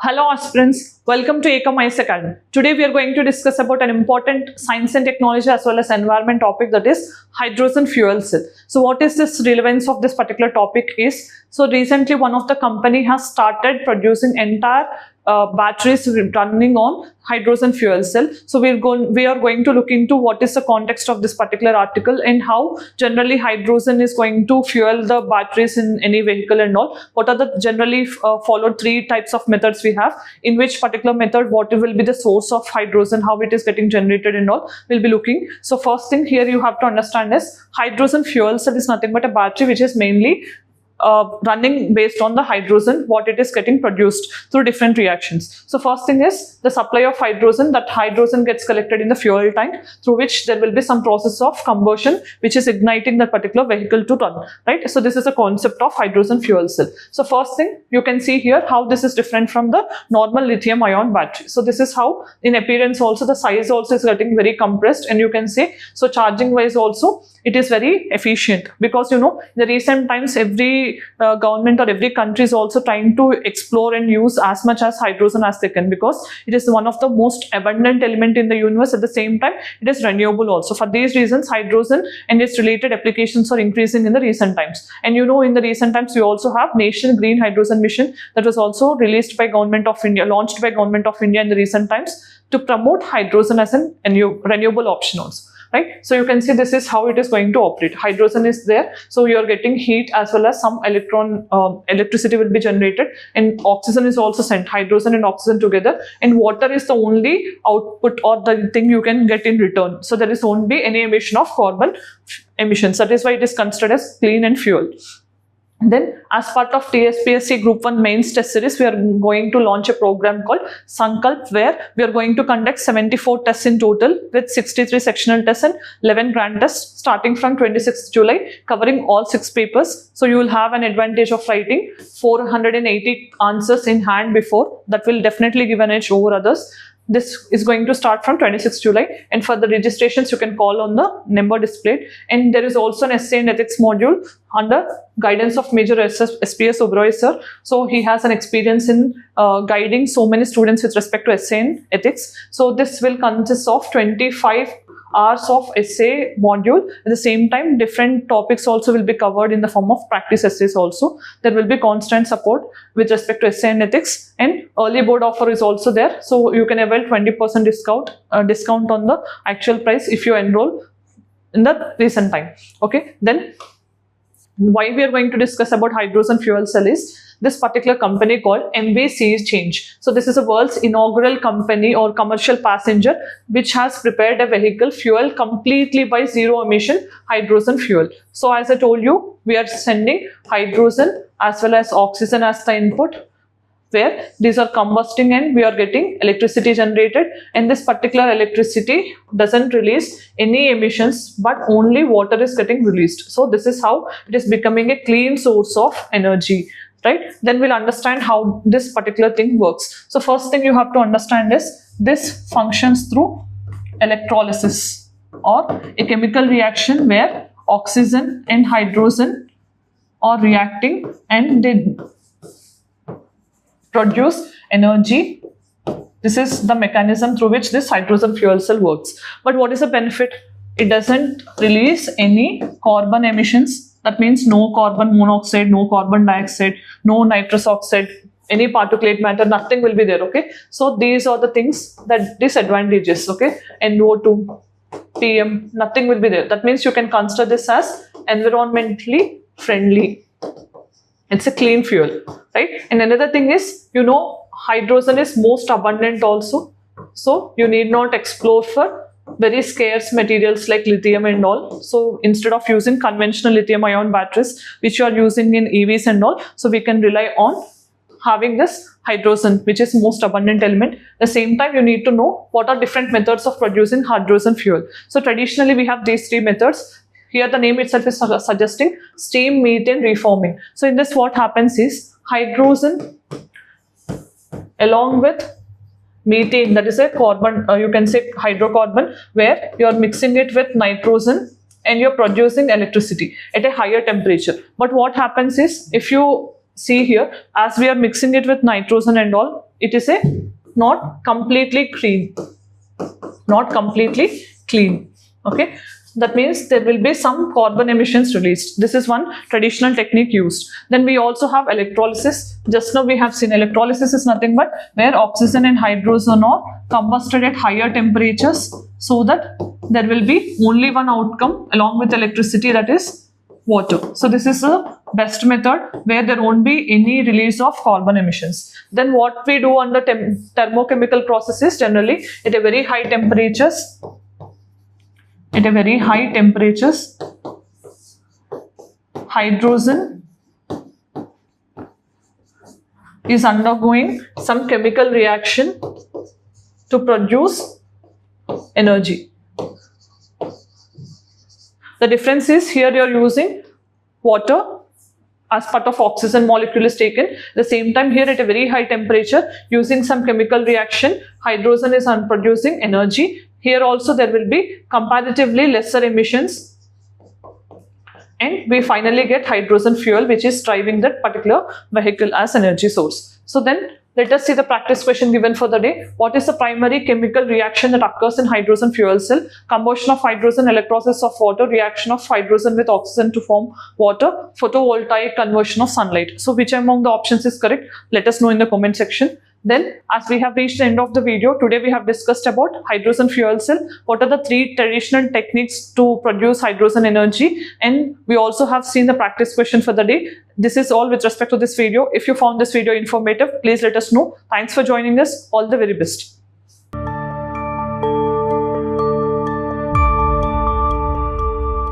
Hello aspirants, welcome to Ekam IAS Academy. Today we are going to discuss about an important science and technology as well as environment topic, that is hydrogen fuel cell. So what is this relevance of this particular topic is, so recently one of the company has started producing entire batteries running on hydrogen fuel cell. So we are going to look into what is the context of this particular article and how generally hydrogen is going to fuel the batteries in any vehicle and all. What are the generally followed three types of methods we have, in which particular method what will be the source of hydrogen, how it is getting generated and all we'll be looking. So first thing here you have to understand is hydrogen fuel cell is nothing but a battery which is mainly running based on the hydrogen what it is getting produced through different reactions. So first thing is the supply of hydrogen. That hydrogen gets collected in the fuel tank, through which there will be some process of combustion which is igniting that particular vehicle to run, right? So this is a concept of hydrogen fuel cell. So first thing you can see here how this is different from the normal lithium ion battery. So this is how in appearance also the size also is getting very compressed, and you can say so charging wise also it is very efficient, because in the recent times every government or every country is also trying to explore and use as much as hydrogen as they can, because it is one of the most abundant element in the universe. At the same time it is renewable also. For these reasons hydrogen and its related applications are increasing in the recent times. And in the recent times we also have National Green Hydrogen Mission that was also released by Government of India, launched by Government of India in the recent times to promote hydrogen as an renewable option also. Right, so you can see this is how it is going to operate. Hydrogen is there, so you are getting heat as well as some electricity will be generated, and oxygen is also sent, hydrogen and oxygen together, and water is the only output or the thing you can get in return. So there is won't be any emission of carbon emissions. That is why it is considered as clean and fuel. Then as part of TSPSC Group 1 mains test series, we are going to launch a program called Sankalp, where we are going to conduct 74 tests in total with 63 sectional tests and 11 grand tests starting from 26th July, covering all 6 papers. So you will have an advantage of writing 480 answers in hand before. That will definitely give an edge over others. This is going to start from 26th July, and for the registrations you can call on the number displayed. And there is also an essay and ethics module under guidance of Major SPS Oberoi sir. So he has an experience in guiding so many students with respect to essay and ethics. So this will consist of 25 hours of essay module. At the same time different topics also will be covered in the form of practice essays also. There will be constant support with respect to essay and ethics, and early board offer is also there, so you can avail 20% discount on the actual price if you enroll in the recent time. Okay, then why we are going to discuss about hydrogen fuel cell is this particular company called MV Sea Change. So this is the world's inaugural company or commercial passenger which has prepared a vehicle fuel completely by zero emission hydrogen fuel. So as I told you, we are sending hydrogen as well as oxygen as the input, where these are combusting and we are getting electricity generated, and this particular electricity doesn't release any emissions but only water is getting released. So this is how it is becoming a clean source of energy. Right, then we'll understand how this particular thing works. So first thing you have to understand is this functions through electrolysis, or a chemical reaction where oxygen and hydrogen are reacting and they produce energy. This is the mechanism through which this hydrogen fuel cell works. But what is the benefit? It doesn't release any carbon emissions. That means no carbon monoxide, no carbon dioxide, no nitrous oxide, any particulate matter, nothing will be there. Okay, so these are the things that disadvantages. Okay, NO2, PM, nothing will be there. That means you can consider this as environmentally friendly. It's a clean fuel, right? And another thing is, hydrogen is most abundant also, so you need not explore for very scarce materials like lithium and all. So instead of using conventional lithium ion batteries which you are using in EVs and all, so we can rely on having this hydrogen which is most abundant element. At the same time you need to know what are different methods of producing hydrogen fuel. So traditionally we have these 3 methods. Here the name itself is suggesting steam methane reforming. So in this what happens is hydrogen along with methane, that is a carbon, you can say hydrocarbon, where you are mixing it with nitrogen and you're producing electricity at a higher temperature. But what happens is, if you see here, as we are mixing it with nitrogen and all, it is a not completely clean. Not completely clean. Okay. That means there will be some carbon emissions released. This is one traditional technique used. Then we also have electrolysis. Just now we have seen electrolysis is nothing but where oxygen and hydrogen are combusted at higher temperatures so that there will be only one outcome along with electricity, that is water. So this is the best method where there won't be any release of carbon emissions. Then what we do under thermochemical processes, generally at a very high temperatures, hydrogen is undergoing some chemical reaction to produce energy. The difference is here you are using water as part of oxygen molecule is taken. At the same time here at a very high temperature using some chemical reaction, hydrogen is producing energy. Here also there will be comparatively lesser emissions and we finally get hydrogen fuel which is driving that particular vehicle as energy source. So then let us see the practice question given for the day. What is the primary chemical reaction that occurs in hydrogen fuel cell? Combustion of hydrogen, electrolysis of water, reaction of hydrogen with oxygen to form water, photovoltaic conversion of sunlight. So which among the options is correct? Let us know in the comment section. Then as we have reached the end of the video, today we have discussed about hydrogen fuel cell. What are the 3 traditional techniques to produce hydrogen energy? And we also have seen the practice question for the day. This is all with respect to this video. If you found this video informative, please let us know. Thanks for joining us. All the very best.